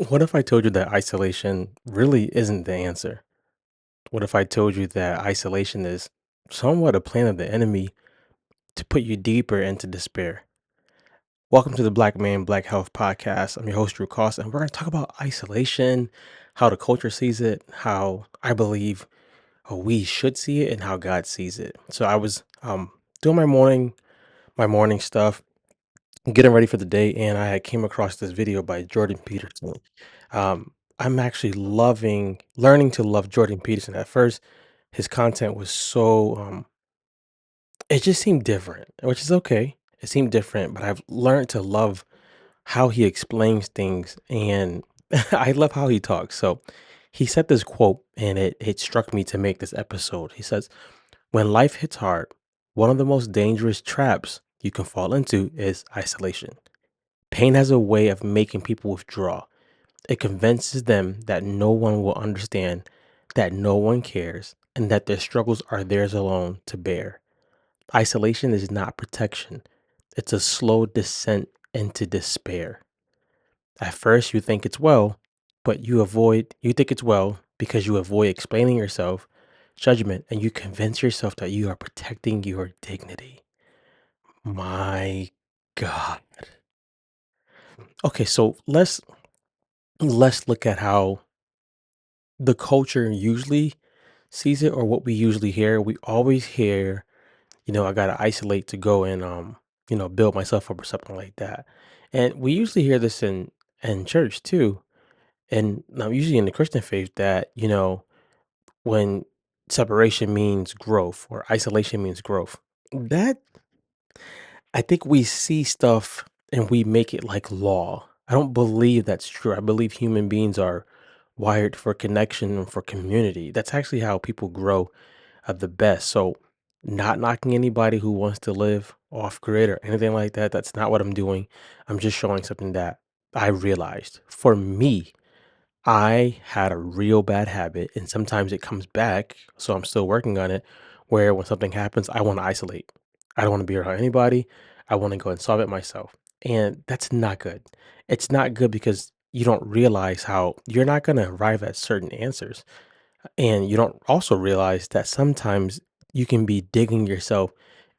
What if I told you that isolation really isn't the answer? What if I told you that isolation is somewhat a plan of the enemy to put you deeper into despair? Welcome to the Black Man Black Health Podcast. I'm your host, Drew Cost, and we're going to talk about isolation, how the culture sees it, how I believe we should see it, and how God sees it. So I was doing my morning stuff, getting ready for the day, and I had came across this video by Jordan Peterson. I'm actually learning to love Jordan Peterson. At first, his content was it just seemed different, which is okay. It seemed different, but I've learned to love how he explains things, and I love how he talks. So he said this quote, and it struck me to make this episode. He says, "When life hits hard, one of the most dangerous traps you can fall into is isolation. Pain has a way of making people withdraw. It convinces them that no one will understand, that no one cares, and that their struggles are theirs alone to bear. Isolation is not protection, it's a slow descent into despair. At first, you think it's well, but you think it's well because you avoid explaining yourself, judgment, and you convince yourself that you are protecting your dignity." My God. Okay, so let's look at how the culture usually sees it or what we usually hear. We always hear, I gotta isolate to go and build myself up or something like that. And we usually hear this in church too. And now usually in the Christian faith that, when separation means growth or isolation means growth. That I think we see stuff and we make it like law. I don't believe that's true. I believe human beings are wired for connection and for community. That's actually how people grow the best. So, not knocking anybody who wants to live off grid or anything like that. That's not what I'm doing. I'm just showing something that I realized. For me, I had a real bad habit, and sometimes it comes back. So I'm still working on it. Where when something happens, I want to isolate. I don't want to be around anybody. I want to go and solve it myself. And that's not good. It's not good because you don't realize how you're not going to arrive at certain answers. And you don't also realize that sometimes you can be digging yourself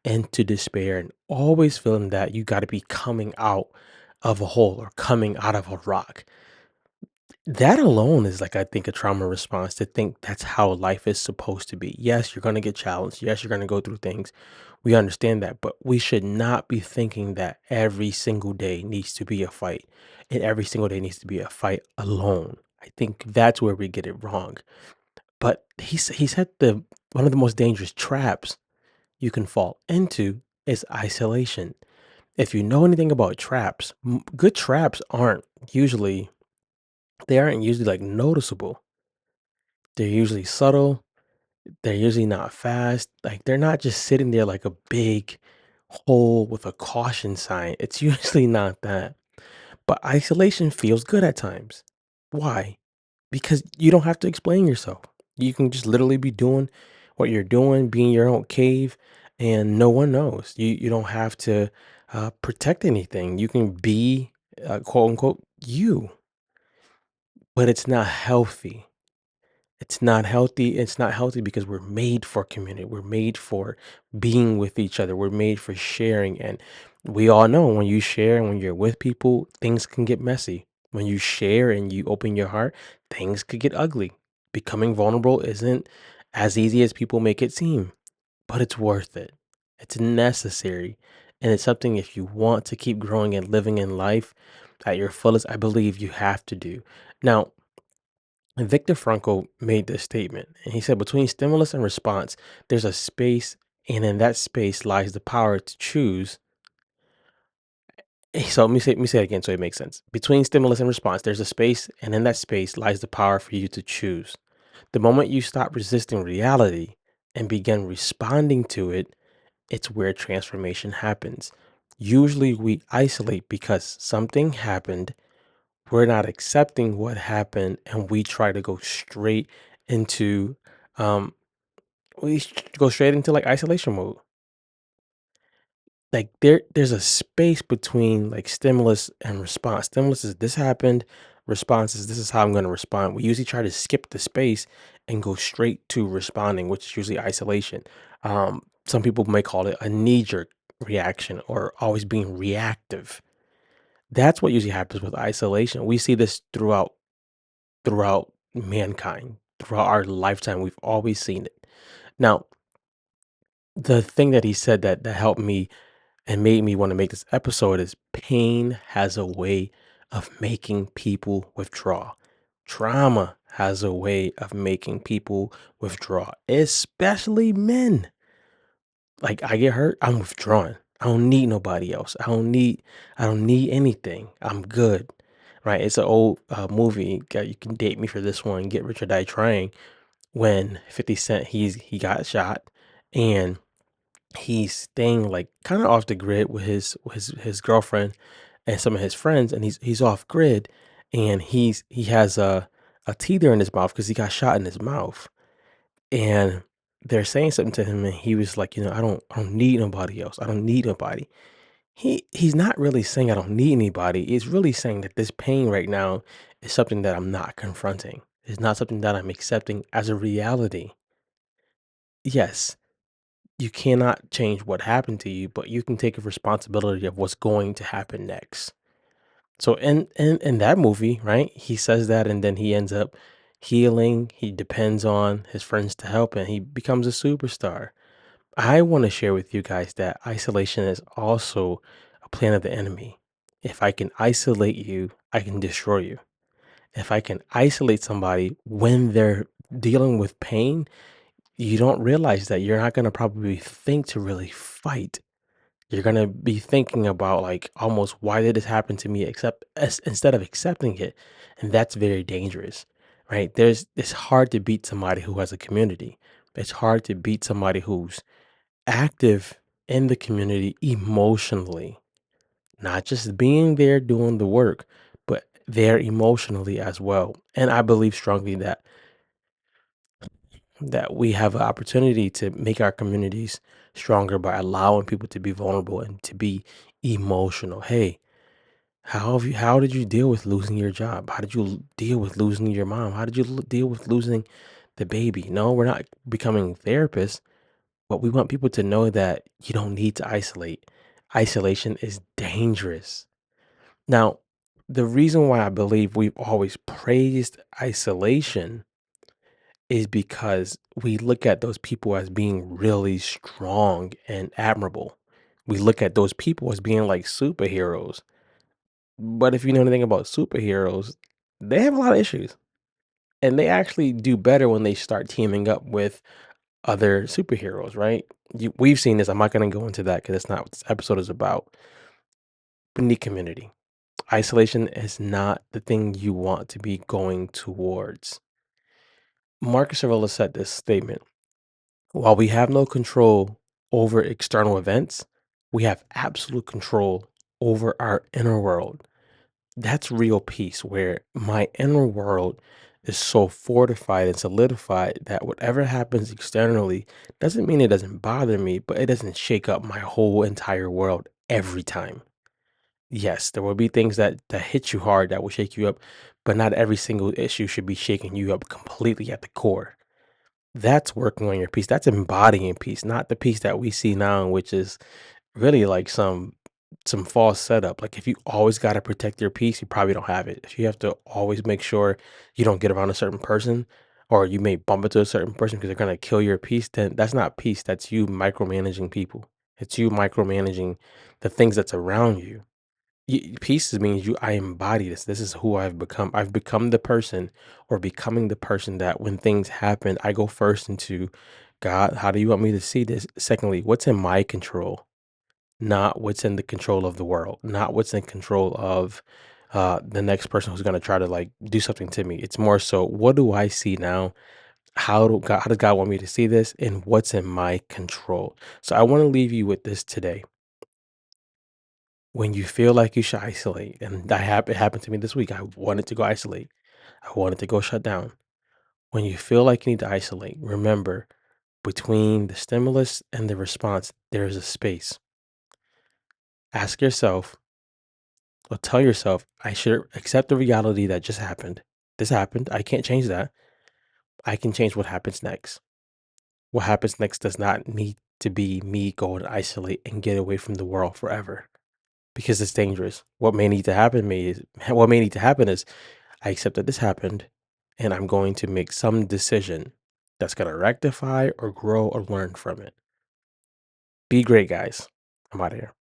into despair and always feeling that you got to be coming out of a hole or coming out of a rock. That alone is like, I think, a trauma response to think that's how life is supposed to be. Yes, you're going to get challenged. Yes, you're going to go through things. We understand that, but we should not be thinking that every single day needs to be a fight and every single day needs to be a fight alone. I think that's where we get it wrong. But he said the one of the most dangerous traps you can fall into is isolation. If you know anything about traps, good traps usually aren't usually like noticeable. They're usually subtle. They're usually not fast. Like they're not just sitting there like a big hole with a caution sign. It's usually not that. But isolation feels good at times. Why? Because you don't have to explain yourself. You can just literally be doing what you're doing, be in your own cave, and no one knows. You don't have to protect anything. You can be quote unquote you, but it's not healthy. It's not healthy. It's not healthy because we're made for community. We're made for being with each other. We're made for sharing. And we all know when you share and when you're with people, things can get messy. When you share and you open your heart, things could get ugly. Becoming vulnerable isn't as easy as people make it seem, but it's worth it. It's necessary. And it's something if you want to keep growing and living in life at your fullest, I believe you have to do. Now, and Viktor Frankl made this statement, and he said, "Between stimulus and response, there's a space, and in that space lies the power to choose." So let me say it again so it makes sense. Between stimulus and response, there's a space, and in that space lies the power for you to choose. The moment you stop resisting reality and begin responding to it, it's where transformation happens. Usually, we isolate because something happened, we're not accepting what happened, and we try to go straight into um go straight into like isolation mode. Like there's a space between like stimulus and response. Stimulus is this happened, responses. This is how I'm going to respond. We usually try to skip the space and go straight to responding, which is usually isolation. Some people may call it a knee jerk reaction or always being reactive. That's what usually happens with isolation. We see this throughout mankind, throughout our lifetime. We've always seen it. Now, the thing that he said that helped me and made me want to make this episode is pain has a way of making people withdraw. Trauma has a way of making people withdraw, especially men. Like I get hurt, I'm withdrawing. I don't need nobody else. I don't need anything. I'm good. Right? It's an old movie. You can date me for this one. Get Rich or Die Trying. When 50 Cent he got shot, and he's staying like kind of off the grid with his girlfriend and some of his friends, and he's off grid, and he has a teether in his mouth because he got shot in his mouth, and they're saying something to him, and he was like, I don't need nobody else. I don't need nobody. He's not really saying I don't need anybody. He's really saying that this pain right now is something that I'm not confronting. It's not something that I'm accepting as a reality. Yes, you cannot change what happened to you, but you can take a responsibility of what's going to happen next. So in that movie, right, he says that, and then he ends up healing. He depends on his friends to help, and he becomes a superstar. I want to share with you guys that isolation is also a plan of the enemy. If I can isolate you, I can destroy you. If I can isolate somebody when they're dealing with pain, you don't realize that you're not going to probably think to really fight. You're going to be thinking about like almost why did this happen to me instead of accepting it. And that's very dangerous. Right? It's hard to beat somebody who has a community. It's hard to beat somebody who's active in the community emotionally, not just being there doing the work, but there emotionally as well. And I believe strongly that we have an opportunity to make our communities stronger by allowing people to be vulnerable and to be emotional. Hey, how did you deal with losing your job? How did you deal with losing your mom? How did you deal with losing the baby? No, we're not becoming therapists, but we want people to know that you don't need to isolate. Isolation is dangerous. Now, the reason why I believe we've always praised isolation is because we look at those people as being really strong and admirable. We look at those people as being like superheroes. But if you know anything about superheroes, they have a lot of issues. And they actually do better when they start teaming up with other superheroes, right? We've seen this. I'm not going to go into that because that's not what this episode is about. We need community. Isolation is not the thing you want to be going towards. Marcus Aurelius said this statement: while we have no control over external events, we have absolute control over our inner world. That's real peace, where my inner world is so fortified and solidified that whatever happens externally doesn't mean it doesn't bother me, but it doesn't shake up my whole entire world every time. Yes, there will be things that hit you hard that will shake you up, but not every single issue should be shaking you up completely at the core. That's working on your peace. That's embodying peace, not the peace that we see now, which is really like some false setup. Like if you always got to protect your peace, you probably don't have it. If you have to always make sure you don't get around a certain person, or you may bump into a certain person because they're gonna kill your peace, then that's not peace. That's you micromanaging people. It's you micromanaging the things that's around you. Peace means I embody this. This is who I've become. I've become the person, or becoming the person that when things happen, I go first into God. How do you want me to see this? Secondly, what's in my control? Not what's in the control of the world, not what's in control of the next person who's going to try to like do something to me. It's more so, what do I see now? How does God want me to see this, and what's in my control? So I want to leave you with this today. When you feel like you should isolate, and it happened to me this week. I wanted to go isolate. I wanted to go shut down. When you feel like you need to isolate, remember, between the stimulus and the response, there is a space. Ask yourself, Or tell yourself, I should accept the reality that just happened. This happened. I can't change that. I can change what happens next. What happens next does not need to be me going to isolate and get away from the world forever because it's dangerous. What may need to happen is I accept that this happened and I'm going to make some decision that's going to rectify or grow or learn from it. Be great, guys. I'm out of here.